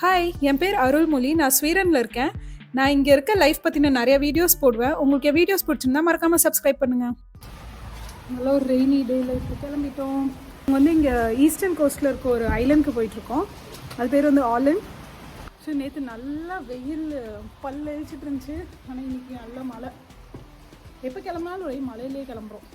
Hi, என் பேர் அருள்மொழி. நான் ஸ்வீடன்ல இருக்கேன். நான் இங்க இருக்க லைஃப் பத்தின நெறைய வீடியோஸ் போடுவேன். உங்களுக்கு என் வீடியோஸ் பிடிச்சிருந்தா மறக்காம சப்ஸ்கிரைப் பண்ணுங்க. நல்ல ஒரு ரெய்னி டேல இப்போ கிளம்பிட்டோம். இங்க ஈஸ்டர்ன் கோஸ்ட்ல இருக்க ஒரு ஐலண்டுக்கு போயிட்டுருக்கோம். அது பேர் வந்து ஆலண்ட். ஸோ நேற்று நல்லா வெயில் பல்ல எரிச்சிட்டு இருந்துச்சு. ஆனால் இன்னைக்கு நல்ல மழை. எப்போ கிளம்புனாலும் ஒரே மழையிலே கிளம்புறோம்.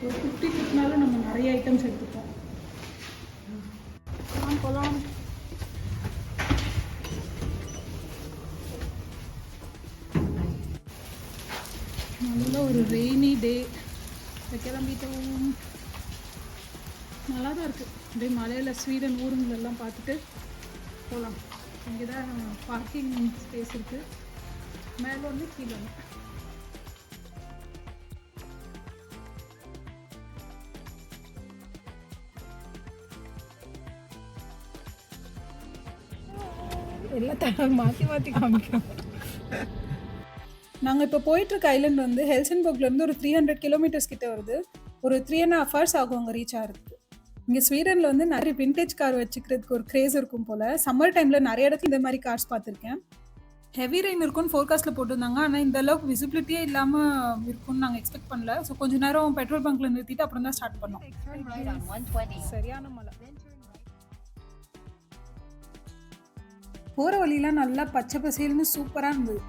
ஒரு 50 ட்ரிப்னால நம்ம நிறைய ஐட்டம்ஸ் எடுத்துப்போம். போகலாம். நல்ல ஒரு ரெய்னி டே கிளம்பிட்டோம். நல்லா தான் இருக்குது. அப்படியே மலையில் ஸ்வீடன் ஊருங்களெல்லாம் பார்த்துட்டு போகலாம். இங்கே தான் பார்க்கிங் ஸ்பேஸ் இருக்குது. மேலே வந்து கீழே ஒன்று. எல்லாம் மாற்றி மாற்றி காமிக்கிறோம். நாங்கள் இப்போ போயிட்டுருக்க ஐலண்ட் வந்து ஹெல்சன்பர்க்லேருந்து ஒரு 300 கிலோமீட்டர்ஸ் கிட்ட வருது. ஒரு 3.5 hours ஆகும் அங்கே ரீச் ஆகிறதுக்கு. இங்கே ஸ்வீடனில் வந்து நிறைய விண்டேஜ் கார் வச்சுக்கிறதுக்கு ஒரு க்ரேஸ் இருக்கும் போல். சம்மர் டைமில் நிறைய இடத்துல இந்த மாதிரி கார்ஸ் பார்த்துருக்கேன். ஹெவி ரெயின் இருக்கும்னு ஃபோர்காஸ்ட்டில் போட்டிருந்தாங்க. ஆனால் இந்த அளவுக்கு விசிபிலிட்டியே இல்லாமல் இருக்கும்னு நாங்கள் எக்ஸ்பெக்ட் பண்ணல. ஸோ கொஞ்சம் நேரம் பெட்ரோல் பங்க்கில் நிறுத்திட்டு அப்புறம் தான் ஸ்டார்ட் பண்ணோம். சரியான மழை. போகிற வழியெலாம் நல்லா பச்சை பசேல்னு சூப்பராக இருந்தது.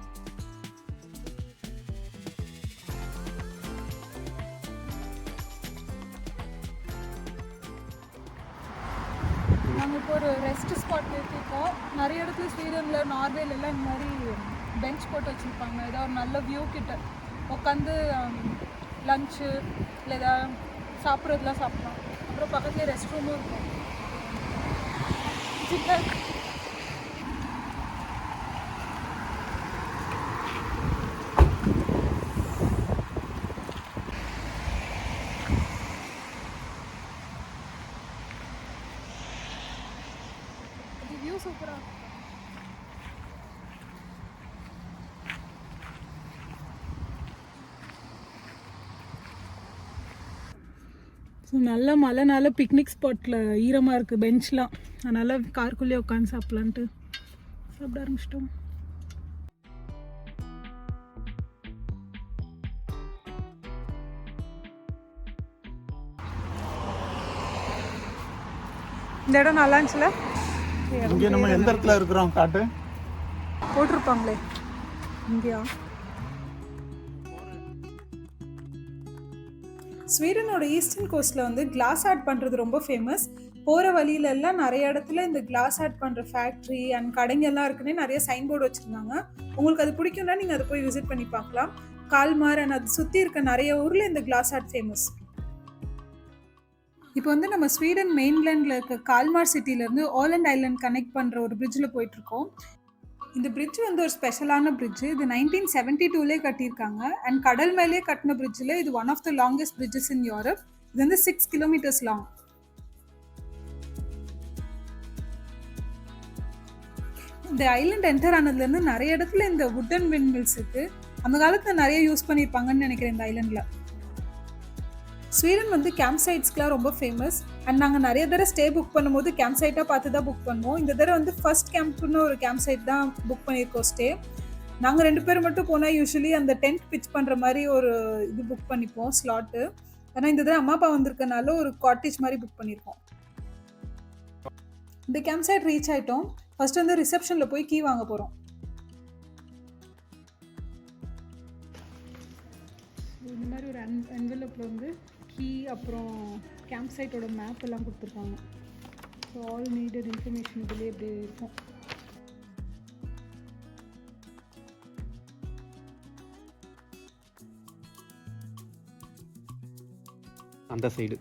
நாங்கள் இப்போ ஒரு ரெஸ்ட் ஸ்பாட் நிறுத்திருக்கோம். நிறைய இடத்துல ஸ்வீடனில் நார்வேலெல்லாம் இந்த மாதிரி பெஞ்ச் போட்டு வச்சுருப்பாங்க. ஏதாவது ஒரு நல்ல வியூ கிட்ட உட்காந்து லஞ்சு இல்லை ஏதாவது சாப்பிட்றதுலாம் சாப்பிட்லாம். அப்புறம் பக்கத்துலேயே ரெஸ்ட் ரூமும் இருக்கும். வியூ சூப்பராக இருக்கும். ஸோ நல்ல மழைனால பிக்னிக் ஸ்பாட்டில் ஈரமாக இருக்குது பெஞ்ச்லாம். அதனால் காருக்குள்ளேயே உட்காந்து சாப்பிட்லான்ட்டு சாப்பிட ஆரம்பிச்சிட்டோம். இந்த இடம் நல்லா இருந்துச்சுல. இங்கே நம்ம எந்த இடத்துல இருக்கிறோம் காட்டு போட்டிருப்பாங்களே இங்கேயா. ஸ்வீடனோட ஈஸ்டர்ன் கோஸ்ட்டில் வந்து கிளாஸ் ஆர்ட் பண்ணுறது ரொம்ப ஃபேமஸ். போகிற வழியிலெல்லாம் நிறைய இடத்துல இந்த கிளாஸ் ஆர்ட் பண்ணுற ஃபேக்ட்ரி அண்ட் கடைங்கெல்லாம் இருக்குன்னே நிறைய சைன் போர்டு வச்சுருந்தாங்க. உங்களுக்கு அது பிடிக்கும்னா நீங்கள் அதை போய் விசிட் பண்ணி பார்க்கலாம். கால்மார் அண்ட் அது சுற்றி இருக்க நிறைய ஊரில் இந்த கிளாஸ் ஆர்ட் ஃபேமஸ். இப்போ வந்து நம்ம ஸ்வீடன் மெயின்லேண்டில் இருக்க கால்மார் சிட்டிலேருந்து ஆலண்ட் ஐலண்ட் கனெக்ட் பண்ணுற ஒரு பிரிட்ஜில் போயிட்டுருக்கோம். இந்த பிரிட்ஜ் வந்து ஒரு ஸ்பெஷலான பிரிட்ஜ். இது 1972 கட்டியிருக்காங்க. அண்ட் கடல் மேலேயே கட்டின பிரிட்ஜில் இது one of the longest bridges in Europe. இது வந்து 6 kilometers லாங். இந்த ஐலண்ட் என்டர் ஆனதுலேருந்து நிறைய இடத்துல இந்த வுட்டன் விண்ட் மில்ஸ் இருக்குது. அந்த காலத்தில் நிறைய யூஸ் பண்ணியிருப்பாங்கன்னு நினைக்கிறேன் இந்த ஐலண்டில். ஸ்வீடன் வந்து கேம்ப் சைட்ஸ்க்குலாம் ரொம்ப ஃபேமஸ். அண்ட் நாங்கள் நிறைய தடவை ஸ்டே புக் பண்ணும்போது கேம்ப் சைட்டாக பார்த்து தான் புக் பண்ணுவோம். இந்த தடவை வந்து ஃபர்ஸ்ட் கேம்ப்னு ஒரு கேம்ப் சைட் தான் புக் பண்ணியிருக்கோம் ஸ்டே. நாங்கள் 2 பேர் மட்டும் போனால் யூஸ்வலி அந்த டென்ட் பிச் பண்ணுற மாதிரி ஒரு இது புக் பண்ணிப்போம் ஸ்லாட்டு. ஆனால் இந்த தடவை அம்மா அப்பா வந்திருக்கனால ஒரு காட்டேஜ் மாதிரி புக் பண்ணியிருக்கோம். இந்த கேம்ப் சைட் ரீச் ஆகிட்டோம். ஃபர்ஸ்ட் வந்து ரிசப்ஷனில் போய் கீ வாங்க போகிறோம். இந்த மாதிரி ஒரு என்வெலப்பில் வந்து கீ அப்புறம் கேம்ப் சைட்டோட மேப் எல்லாம் கொடுத்துருக்காங்க. ஸோ ஆல் நீடட் இன்ஃபர்மேஷன் இதிலே இப்படியே இருக்கும். அந்த சைடு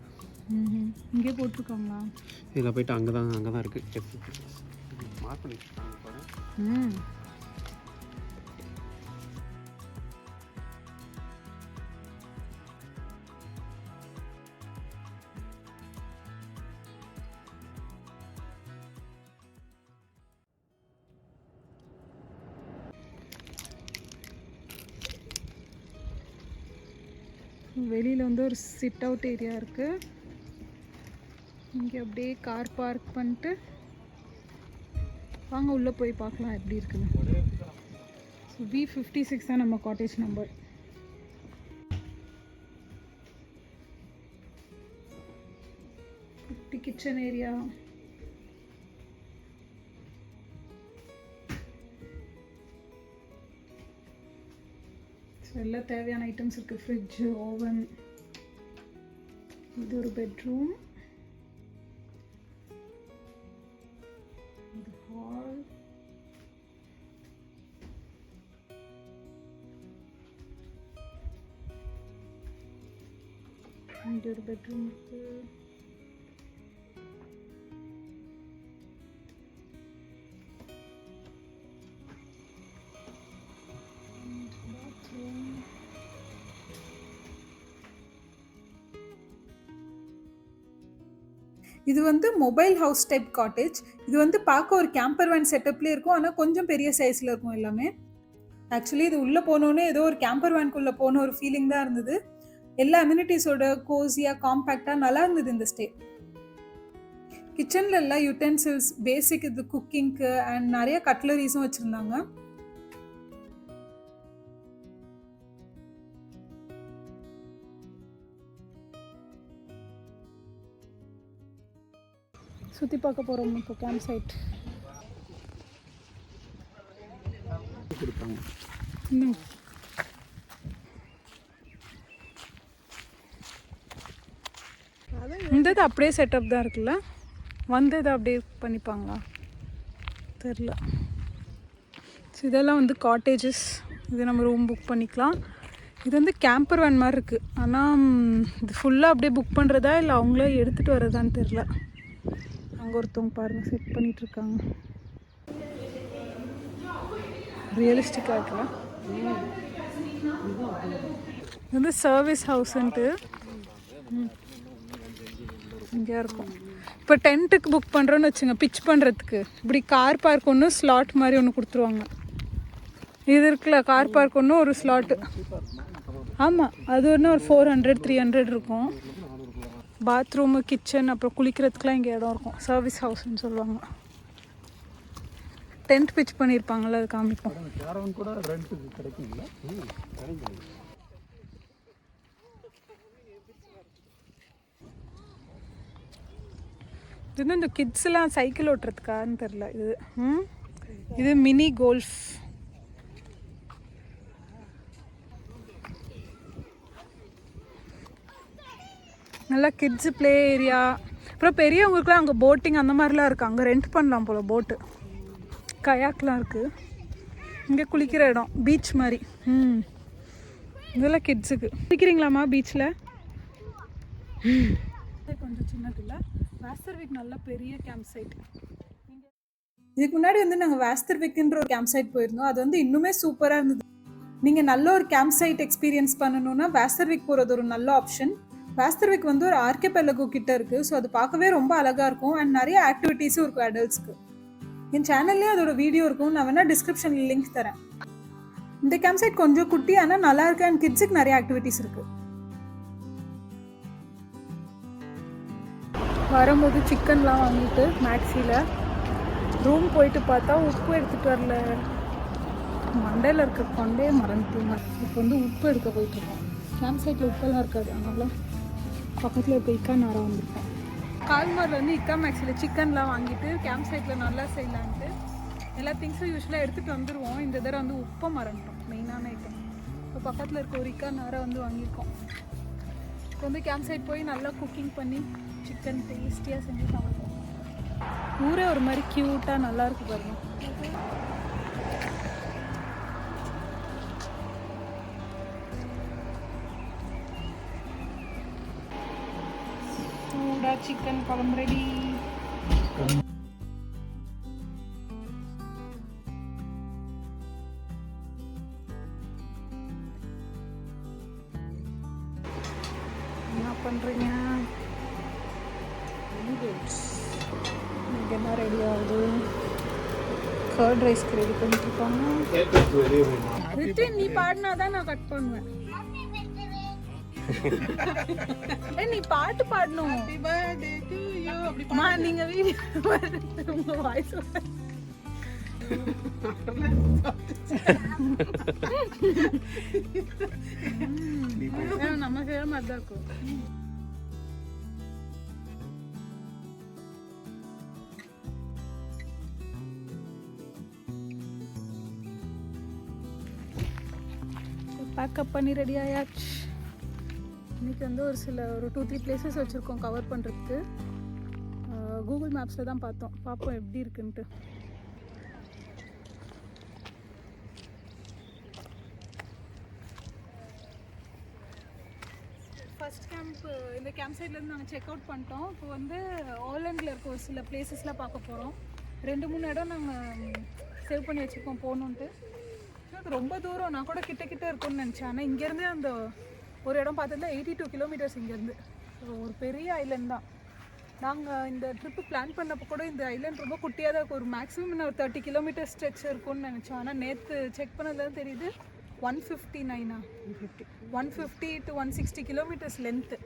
இங்கே போட்டிருக்காங்களா? இதில் போயிட்டு அங்கே தான் இருக்குது. மார்க் பண்ணி வச்சுருக்காங்க. வெளியில் வந்து ஒரு சிட் அவுட் ஏரியா இருக்குது. இங்கே அப்படியே கார் பார்க் பண்ணிட்டு வாங்க உள்ளே போய் பார்க்கலாம் எப்படி இருக்குன்னு. ஸோ B56 தான் நம்ம காட்டேஜ் நம்பர். குட்டி கிச்சன் ஏரியா. ஸோ எல்லாம் தேவையான ஐட்டம்ஸ் இருக்குது. Fridge, oven. இது ஒரு பெட்ரூம். இது ஹால். இங்கே ஒரு பெட்ரூம் இருக்கு. இது வந்து மொபைல் ஹவுஸ் டைப் காட்டேஜ். இது வந்து பார்க்க ஒரு கேம்பர் வேன் செட்டப்லேயே இருக்கும், ஆனால் கொஞ்சம் பெரிய சைஸில் இருக்கும் எல்லாமே. ஆக்சுவலி இது உள்ளே போனோன்னே ஏதோ ஒரு கேம்பர் வேன்குள்ளே போன ஒரு ஃபீலிங் தான் இருந்தது. எல்லா அம்யூனிட்டிஸோட கோசியாக காம்பேக்டாக நல்லா இருந்தது இந்த ஸ்டே. கிச்சனில் எல்லாம் யூட்டென்சில்ஸ், பேசிக் இது குக்கிங்க்கு அண்ட் நிறைய கட்லரிஸும் வச்சுருந்தாங்க. சுற்றி பார்க்க போகிறோம் இப்போ கேம்ப் சைட். இந்த இது அப்படியே செட்டப் தான் இருக்குல்ல, வந்து இதை அப்படியே பண்ணிப்பாங்களா தெரில. ஸோ இதெல்லாம் வந்து காட்டேஜஸ். இது நம்ம ரூம் புக் பண்ணிக்கலாம். இது வந்து கேம்பர் வேன் மாதிரி இருக்குது, ஆனால் இது ஃபுல்லாக அப்படியே புக் பண்ணுறதா இல்லை அவங்களே எடுத்துகிட்டு வரதான்னு தெரில. அங்கே ஒருத்தவங்க பாருங்கள் செட் பண்ணிகிட்ருக்காங்க. ரியலிஸ்டிக்காக இருக்குல்ல. இது வந்து சர்வீஸ் ஹவுஸ்ன்ட்டு இங்கே இருக்கும். இப்போ டென்ட்டுக்கு புக் பண்ணுறோன்னு வச்சுங்க, பிச் பண்ணுறதுக்கு இப்படி கார் பார்க் ஒன்று ஸ்லாட் மாதிரி ஒன்று கொடுத்துருவாங்க. இது இருக்குல்ல கார் பார்க் ஒன்று ஒரு ஸ்லாட்டு. ஆமாம், அது ஒன்று ஒரு 400-300 இருக்கும். பாத்ரூமு, கிச்சன், அப்புறம் குளிக்கிறதுக்குலாம் இங்கே இடம் இருக்கும். சர்வீஸ் ஹவுஸ்ன்னு சொல்லுவாங்க. டென்ட் பிச் பண்ணியிருப்பாங்கள்ல, அது காமிப்போம். இது வந்து இந்த கிட்ஸ்லாம் சைக்கிள் ஓட்டுறதுக்கான்னு தெரில. இது மினி கோல்ஃப். நல்லா கிட்ஸு ப்ளே ஏரியா. அப்புறம் பெரியவங்களுக்குலாம் அங்கே போட்டிங் அந்த மாதிரிலாம் இருக்குது. அங்கே ரெண்ட் பண்ணலாம் போல் போட்டு. கயாக்லாம் இருக்குது. இங்கே குளிக்கிற இடம் பீச் மாதிரி. இதெல்லாம் கிட்ஸுக்கு. குளிக்கிறீங்களாம்மா பீச்சில்? கொஞ்சம் சின்னதில்லை. வாஸ்தர்விக் நல்ல பெரிய கேம்ப் சைட். இதுக்கு முன்னாடி வந்து நாங்கள் வாஸ்தர்விக்ன்ற ஒரு கேம்ப் சைட் போயிருந்தோம். அது வந்து இன்னுமே சூப்பராக இருந்தது. நீங்கள் நல்ல ஒரு கேம்ப் சைட் எக்ஸ்பீரியன்ஸ் பண்ணணுன்னா வாஸ்தர்விக் போகிறது ஒரு நல்ல ஆப்ஷன். வாஸ்தர்விக் வந்து ஒரு ஆர்கேபெலகோ கிட்ட இருக்குது. ஸோ அது பார்க்கவே ரொம்ப அழகாக இருக்கும் அண்ட் நிறைய ஆக்டிவிட்டீஸும் இருக்கும் அடல்ட்ஸ்க்கு. என் சேனல்லேயே அதோட வீடியோ இருக்கும், நான் வேணால் டிஸ்கிரிப்ஷனில் லிங்க் தரேன். இந்த கேம்ப் சைட் கொஞ்சம் குட்டி, ஆனால் நல்லா இருக்கு அண்ட் கிட்ஸுக்கு நிறைய ஆக்டிவிட்டீஸ் இருக்குது. வரும்போது சிக்கன்லாம் வாங்கிட்டு மேக்ஸியில் ரூம் போயிட்டு பார்த்தா உப்பு எடுத்துகிட்டு வரல. மண்டையில் இருக்க கொண்டே மறந்துட்டுங்க. இப்போ வந்து உப்பு எடுக்க போயிட்டுருக்கோம். கேம்ப் சைட்டில் உப்பெல்லாம் இருக்காது, அதனால் பக்கத்தில் இப்போ இக்கா நேரம் வந்திருக்கோம். கால்மாரில் வந்து இக்கா மேக்ஸில் சிக்கன்லாம் வாங்கிட்டு கேம்ப் சைட்டில் நல்லா செய்யலான்ட்டு எல்லா திங்ஸும் யூஸ்வலாக எடுத்துகிட்டு வந்துடுவோம். இந்த தடவை வந்து உப்பை மறந்துட்டோம், மெயினான ஐட்டம். இப்போ பக்கத்தில் இருக்க ஒரு இக்கா நேரம் வந்து வாங்கியிருக்கோம். இப்போ வந்து கேம்ப் சைட் போய் நல்லா குக்கிங் பண்ணி சிக்கன் டேஸ்டியாக செஞ்சு சாப்பிடுவோம். ஊரே ஒரு மாதிரி க்யூட்டாக நல்லாயிருக்கு பாருங்க. சூடாக சிக்கன் குழம்பு ரெடி. என்ன பண்ணுறீங்க? இங்கே என்ன ரெடி ஆகுது? கர்ட் ரைஸ்க்கு ரெடி பண்ணிட்டுருக்காங்க. ரித்வின், நீ பாடினா தான் நான் கட் பண்ணுவேன். நீ பாட்டு பாடணும். அம்மா நீங்க வீடியோ உங்க வாய்ஸ் நம்ம செய்யற மாதிரி தான் இருக்கும். பேக்கப் பண்ணி ரெடி ஆயாச்சு. இன்றைக்கி வந்து ஒரு 2-3 பிளேசஸ் வச்சுருக்கோம் கவர் பண்ணுறதுக்கு. கூகுள் மேப்ஸில் தான் பார்ப்போம் எப்படி இருக்குன்ட்டு. ஃபர்ஸ்ட் கேம்ப் இந்த கேம்ப் சைட்லேருந்து நாங்கள் செக் அவுட் பண்ணிட்டோம். இப்போ வந்து ஆலண்டில் இருக்க ஒரு சில பிளேசஸ்லாம் பார்க்க போகிறோம். 2-3 இடம் நாங்கள் சேவ் பண்ணி வச்சுருக்கோம் போகணுன்ட்டு. அது ரொம்ப தூரம், நான் கூட கிட்ட இருக்கும்னு நினச்சேன். ஆனால் இங்கேருந்து அந்த ஒரு இடம் பார்த்ததுல 82 கிலோமீட்டர்ஸ் இங்கேருந்து. ஒரு பெரிய ஐலண்ட் தான். நாங்கள் இந்த ட்ரிப்பு பிளான் பண்ணப்போ கூட இந்த ஐலண்ட் ரொம்ப குட்டியாக தான் இருக்கும். ஒரு மேக்ஸிமம் ஒரு 30 கிலோமீட்டர் ஸ்ட்ரெச் இருக்கும்னு நினச்சோம். ஆனால் நேற்று செக் பண்ணதில் தான் தெரியுது 150 to 160 கிலோமீட்டர்ஸ் லென்த்து.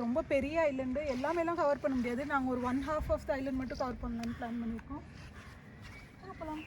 ரொம்ப பெரிய ஐலண்டு. எல்லாமேலாம் கவர் பண்ண முடியாது. நாங்கள் ஒரு 1/2 ஆஃப் த ஐலண்ட் மட்டும் கவர் பண்ணலான்னு பிளான் பண்ணியிருக்கோம். பார்க்கலாம்.